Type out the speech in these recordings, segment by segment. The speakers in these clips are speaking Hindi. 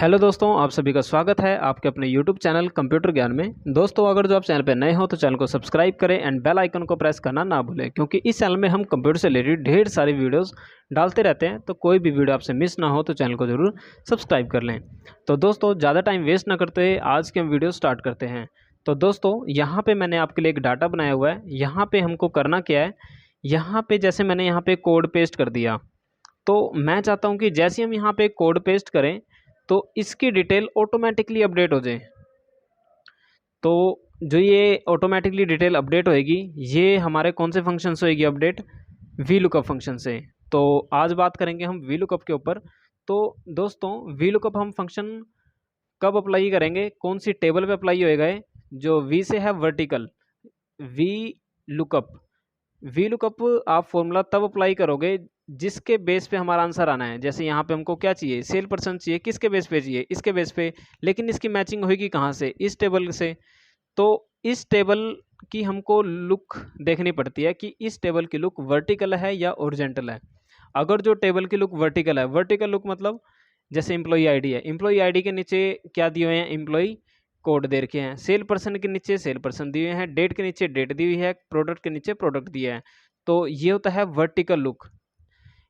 हेलो दोस्तों, आप सभी का स्वागत है आपके अपने YouTube चैनल कंप्यूटर ज्ञान में। दोस्तों, अगर जो आप चैनल पर नए हो तो चैनल को सब्सक्राइब करें एंड बेल आइकन को प्रेस करना ना भूलें, क्योंकि इस चैनल में हम कंप्यूटर से रिलेटेड ढेर सारी वीडियोस डालते रहते हैं। तो कोई भी वीडियो आपसे मिस ना हो तो चैनल को ज़रूर सब्सक्राइब कर लें। तो दोस्तों, ज़्यादा टाइम वेस्ट ना करते हुए आज के हम वीडियो स्टार्ट करते हैं। तो दोस्तों, यहाँ पर मैंने आपके लिए एक डाटा बनाया हुआ है। यहाँ पर हमको करना क्या है, यहाँ पर जैसे मैंने यहाँ पर कोड पेस्ट कर दिया, तो मैं चाहता हूँ कि जैसे हम यहाँ पे कोड पेस्ट करें तो इसकी डिटेल ऑटोमेटिकली अपडेट हो जाए। तो जो ये ऑटोमेटिकली डिटेल अपडेट होएगी, ये हमारे कौन से फंक्शन से होएगी अपडेट? वी लुकअप फंक्शन से। तो आज बात करेंगे हम वी लुकअप के ऊपर। तो दोस्तों, वी लुकअप हम फंक्शन कब अप्लाई करेंगे, कौन सी टेबल पे अप्लाई होएगा? जो वी से है vertical V lookup. V lookup आप फॉर्मूला तब अप्लाई करोगे जिसके बेस पे हमारा आंसर आना है। जैसे यहाँ पे हमको क्या चाहिए, सेल पर्सन चाहिए, किसके बेस पे चाहिए? इसके बेस पे। लेकिन इसकी मैचिंग होगी कहाँ से? इस टेबल से। तो इस टेबल की हमको लुक देखनी पड़ती है कि इस टेबल की लुक वर्टिकल है या ओरिजेंटल है। अगर जो टेबल की लुक वर्टिकल है, वर्टिकल लुक मतलब जैसे एम्प्लॉई आईडी है, एम्प्लॉई आईडी के नीचे क्या दिए हुए हैं? एम्प्लॉई कोड दे रखे हैं। सेल पर्सन के नीचे सेल पर्सन दिए हैं, डेट के नीचे डेट दी हुई है, प्रोडक्ट के नीचे प्रोडक्ट दिया है। तो ये होता है वर्टिकल लुक।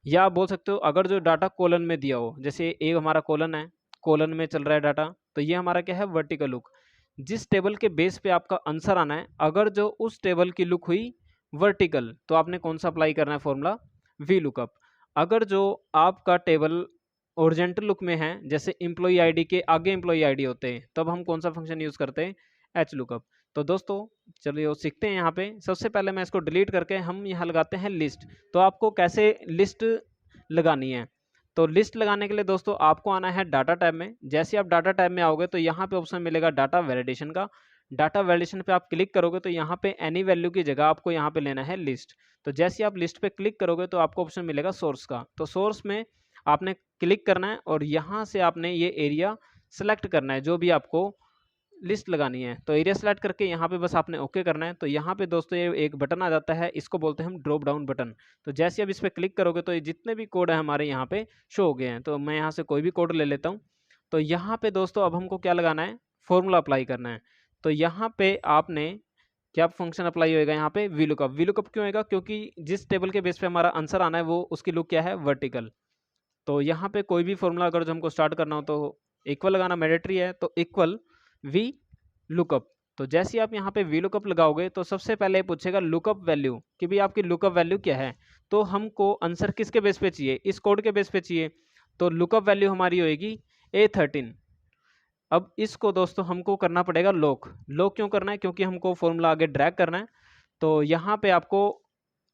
या आप बोल सकते हो अगर जो डाटा कॉलन में दिया हो, जैसे एक हमारा कॉलन है, कॉलन में चल रहा है डाटा, तो ये हमारा क्या है? Vertical look. जिस टेबल के बेस पे आपका आंसर आना है, अगर जो उस टेबल की लुक हुई वर्टिकल, तो आपने कौन सा अप्लाई करना है फॉर्मूला? V lookup. अगर जो आपका टेबल ओरिजेंटल लुक में है, जैसे एम्प्लॉई आईडी के आगे एम्प्लॉई आईडी होते हैं, तब हम कौन सा फंक्शन यूज़ करते हैं? H lookup. तो दोस्तों, चलिए वो सीखते हैं। यहाँ पे सबसे पहले मैं इसको डिलीट करके हम यहाँ लगाते हैं लिस्ट। तो आपको कैसे लिस्ट लगानी है? तो लिस्ट लगाने के लिए दोस्तों आपको आना है डाटा टैब में। जैसे आप डाटा टैब में आओगे तो यहाँ पे ऑप्शन मिलेगा डाटा वैलिडेशन का। डाटा वैलिडेशन पे आप क्लिक करोगे तो यहाँ पे एनी वैल्यू की जगह आपको यहाँ पे लेना है लिस्ट। तो जैसे आप लिस्ट पे क्लिक करोगे तो आपको ऑप्शन मिलेगा सोर्स का। तो सोर्स में आपने क्लिक करना है और यहाँ से आपने ये एरिया सेलेक्ट करना है जो भी आपको लिस्ट लगानी है। तो एरिया सेलेक्ट करके यहाँ पे बस आपने ओके करना है। तो यहाँ पे दोस्तों ये एक बटन आ जाता है, इसको बोलते हैं हम ड्रॉप डाउन बटन। तो जैसे अब इस पर क्लिक करोगे तो ये जितने भी कोड है हमारे यहाँ पे शो हो गए हैं। तो मैं यहाँ से कोई भी कोड ले लेता हूँ। तो यहाँ पे दोस्तों अब हमको क्या लगाना है? फॉर्मूला अप्लाई करना है। तो यहाँ पे आपने क्या फंक्शन अप्लाई होएगा? यहाँ पे वी लुकअप। वी लुकअप क्यों होएगा? क्योंकि जिस टेबल के बेस पे हमारा आंसर आना है वो उसकी लुक क्या है? वर्टिकल। तो यहाँ पे कोई भी फॉर्मूला अगर जो हमको स्टार्ट करना हो तो इक्वल लगाना मैंडेटरी है। तो इक्वल वी लुकअप। तो जैसे आप यहाँ पे वी लुकअप लगाओगे तो सबसे पहले पूछेगा लुकअप वैल्यू कि भाई आपकी लुकअप वैल्यू क्या है। तो हमको आंसर किसके बेस पे चाहिए? इस कोड के बेस पे चाहिए। तो लुकअप वैल्यू हमारी होएगी A13। अब इसको दोस्तों हमको करना पड़ेगा लॉक। लॉक क्यों करना है? क्योंकि हमको फॉर्मूला आगे ड्रैग करना है। तो यहाँ पे आपको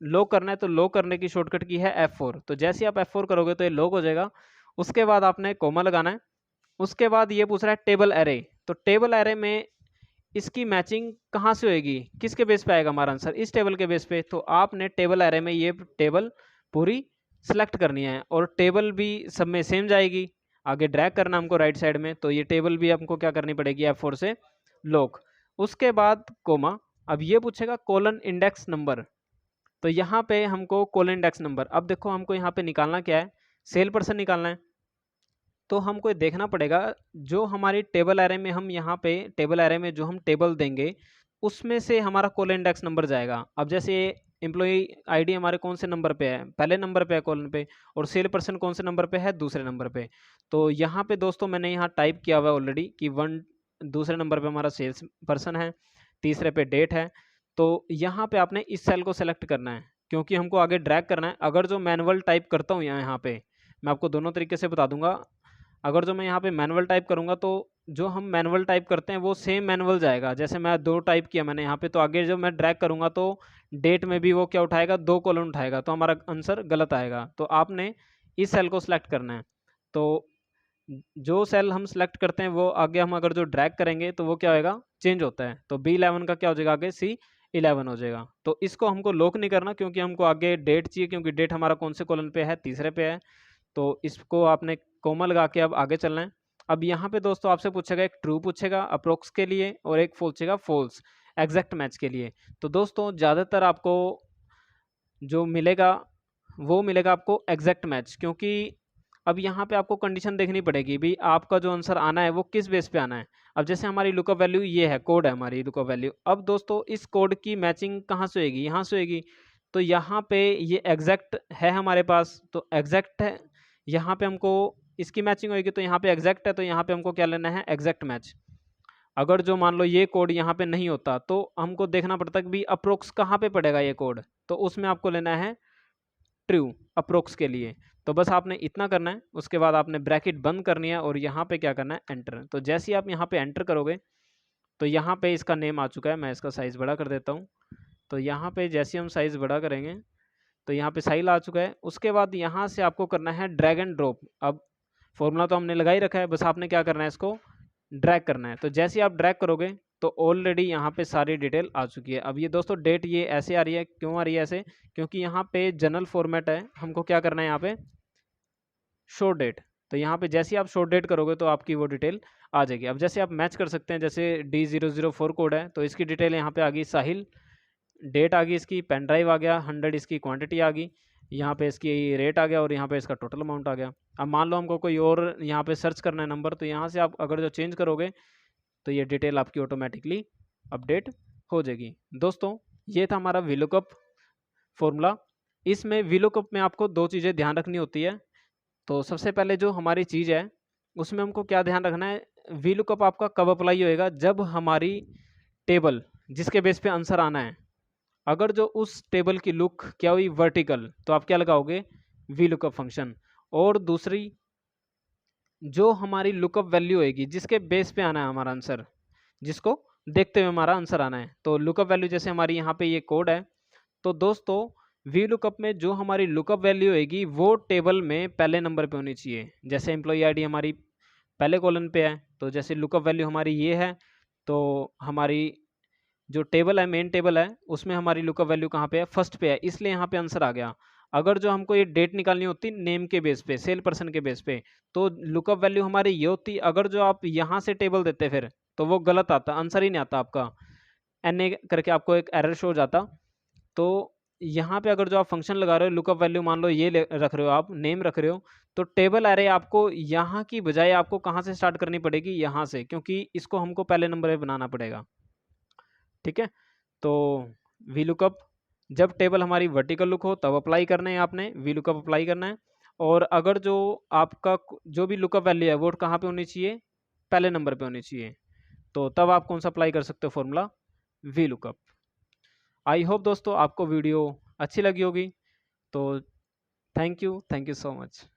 लॉक करना है। तो लॉक करने की शॉर्टकट की है F4। तो जैसे आप F4 करोगे तो ये लॉक हो जाएगा। उसके बाद आपने कोमा लगाना है। उसके बाद ये पूछ रहा है टेबल एरे। तो टेबल एरे में इसकी मैचिंग कहाँ से होएगी? किसके बेस पे आएगा हमारा आंसर? इस टेबल के बेस पे। तो आपने टेबल एरे में ये टेबल पूरी सेलेक्ट करनी है और टेबल भी सब में सेम जाएगी। आगे ड्रैग करना हमको राइट साइड में। तो ये टेबल भी हमको क्या करनी पड़ेगी? F4 से लॉक। उसके बाद कोमा। अब ये पूछेगा कॉलन इंडेक्स नंबर। तो यहाँ पे हमको कॉलन इंडेक्स नंबर, अब देखो हमको यहाँ पे निकालना क्या है? सेल पर्सन निकालना है। तो हमको देखना पड़ेगा जो हमारी टेबल एरे में हम यहाँ पे टेबल एरे में जो हम टेबल देंगे उसमें से हमारा कॉलन इंडेक्स नंबर जाएगा। अब जैसे एम्प्लॉई आईडी हमारे कौन से नंबर पे है? पहले नंबर पे है कॉलन पे। और सेल पर्सन कौन से नंबर पे है? दूसरे नंबर पे। तो यहाँ पे दोस्तों मैंने यहाँ टाइप किया हुआ है ऑलरेडी कि दूसरे नंबर पे हमारा सेल्स पर्सन है, तीसरे पे डेट है। तो यहाँ पे आपने इस सेल को सेलेक्ट करना है क्योंकि हमको आगे ड्रैग करना है। अगर जो मैनुअल टाइप करता हूँ यहाँ पे, मैं आपको दोनों तरीके से बता दूंगा। अगर जो मैं यहाँ पे मैनुअल टाइप करूँगा तो जो हम मैनुअल टाइप करते हैं वो सेम मैनुअल जाएगा। जैसे मैं 2 टाइप किया मैंने यहाँ पे, तो आगे जब मैं ड्रैग करूँगा तो डेट में भी वो क्या उठाएगा? 2 कॉलम उठाएगा। तो हमारा आंसर गलत आएगा। तो आपने इस सेल को सिलेक्ट करना है। तो जो सेल हम सेलेक्ट करते हैं वो आगे हम अगर जो ड्रैग करेंगे तो वो क्या होएगा? चेंज होता है। तो B11 का क्या हो जाएगा? आगे C11 हो जाएगा। तो इसको हमको लॉक नहीं करना क्योंकि हमको आगे डेट चाहिए, क्योंकि डेट हमारा कौन से कॉलम पे है? तीसरे पे है। तो इसको आपने कोमा लगा के अब आगे चलना है। अब यहाँ पे दोस्तों आपसे पूछेगा, एक ट्रू पूछेगा अप्रोक्स के लिए और एक पूछेगा फॉल्स एग्जैक्ट मैच के लिए। तो दोस्तों ज़्यादातर आपको जो मिलेगा वो मिलेगा आपको एग्जैक्ट मैच, क्योंकि अब यहाँ पे आपको कंडीशन देखनी पड़ेगी भी आपका जो आंसर आना है वो किस बेस पे आना है। अब जैसे हमारी लुकअप वैल्यू ये है, कोड है हमारी लुकअप वैल्यू। अब दोस्तों इस कोड की मैचिंग कहाँ से होगी, यहाँ से होगी। तो यहाँ पे ये एग्जैक्ट है हमारे पास, तो एग्जैक्ट है, यहाँ पे हमको इसकी मैचिंग होगी, तो यहाँ पे एग्जैक्ट है, तो यहाँ पे हमको क्या लेना है, एग्जैक्ट मैच। अगर जो मान लो ये कोड यहाँ पे नहीं होता तो हमको देखना पड़ता कि भी अप्रोक्स कहाँ पे पड़ेगा ये कोड, तो उसमें आपको लेना है ट्रू अप्रोक्स के लिए। तो बस आपने इतना करना है, उसके बाद आपने ब्रैकेट बंद करनी है और यहाँ पे क्या करना है, एंटर। तो जैसे ही आप यहाँ पे एंटर करोगे तो यहाँ पे इसका नेम आ चुका है। मैं इसका साइज़ बड़ा कर देता हूँ। तो यहाँ पे जैसे हम साइज़ बड़ा करेंगे तो यहाँ पे साइज आ चुका है। उसके बाद यहाँ से आपको करना है ड्रैग एंड ड्रॉप। अब फॉर्मूला तो हमने लगा ही रखा है, बस आपने क्या करना है, इसको ड्रैग करना है। तो जैसे ही आप ड्रैग करोगे तो ऑलरेडी यहाँ पे सारी डिटेल आ चुकी है। अब ये दोस्तों डेट ये ऐसे आ रही है, क्यों आ रही है ऐसे, क्योंकि यहाँ पे जनरल फॉर्मेट है, हमको क्या करना है यहाँ पे शो डेट। तो यहाँ पे जैसे ही आप शो डेट करोगे तो आपकी वो डिटेल आ जाएगी। अब जैसे आप मैच कर सकते हैं, जैसे D004 कोड है तो इसकी डिटेल यहाँ पे आ गई साहिल, डेट आ गई इसकी, पेन ड्राइव आ गया, 100 इसकी क्वांटिटी आ गई, यहाँ पे इसकी रेट आ गया और यहाँ पे इसका टोटल अमाउंट आ गया। अब मान लो हमको कोई और यहाँ पे सर्च करना है नंबर, तो यहाँ से आप अगर जो चेंज करोगे तो ये डिटेल आपकी ऑटोमेटिकली अपडेट हो जाएगी। दोस्तों ये था हमारा वीलुकअप फॉर्मूला। इसमें वीलुकअप में आपको दो चीज़ें ध्यान रखनी होती है। तो सबसे पहले जो हमारी चीज़ है उसमें हमको क्या ध्यान रखना है, वीलुकअप आपका कब अप्लाई होएगा, जब हमारी टेबल जिसके बेस पे आंसर आना है, अगर जो उस टेबल की लुक क्या हुई वर्टिकल, तो आप क्या लगाओगे, वी लुकअप फंक्शन। और दूसरी जो हमारी लुकअप वैल्यू होगी जिसके बेस पे आना है हमारा आंसर, जिसको देखते हुए हमारा आंसर आना है, तो लुकअप वैल्यू जैसे हमारी यहाँ पे ये कोड है, तो दोस्तों वी लुकअप में जो हमारी लुकअप वैल्यू होगी वो टेबल में पहले नंबर पे होनी चाहिए। जैसे एम्प्लॉई आईडी हमारी पहले कॉलम पे है, तो जैसे लुकअप वैल्यू हमारी ये है, तो हमारी जो टेबल है मेन टेबल है उसमें हमारी लुकअप वैल्यू कहाँ पे है, फर्स्ट पे है, इसलिए यहाँ पे आंसर आ गया। अगर जो हमको ये डेट निकालनी होती नेम के बेस पे, सेल पर्सन के बेस पे, तो लुकअप वैल्यू हमारी ये होती। अगर जो आप यहाँ से टेबल देते फिर तो वो गलत आता, आंसर ही नहीं आता आपका, एन ए करके आपको एक एरर शो हो जाता। तो यहाँ पे अगर जो आप फंक्शन लगा रहे हो लुकअप वैल्यू मान लो ये रख रहे हो, आप नेम रख रहे हो, तो टेबल एरे आपको यहाँ की बजाय आपको कहाँ से स्टार्ट करनी पड़ेगी, यहाँ से, क्योंकि इसको हमको पहले नंबर पे बनाना पड़ेगा। ठीक है, तो वी लुकअप जब टेबल हमारी वर्टिकल लुक हो तब अप्लाई करना है, आपने वी लुकअप अप्लाई करना है। और अगर जो आपका जो भी लुकअप वैल्यू है वो कहाँ पे होनी चाहिए, पहले नंबर पे होनी चाहिए, तो तब आप कौन सा अप्लाई कर सकते हो formula, V lookup. I hope दोस्तों आपको वीडियो अच्छी लगी होगी। तो थैंक यू सो मच।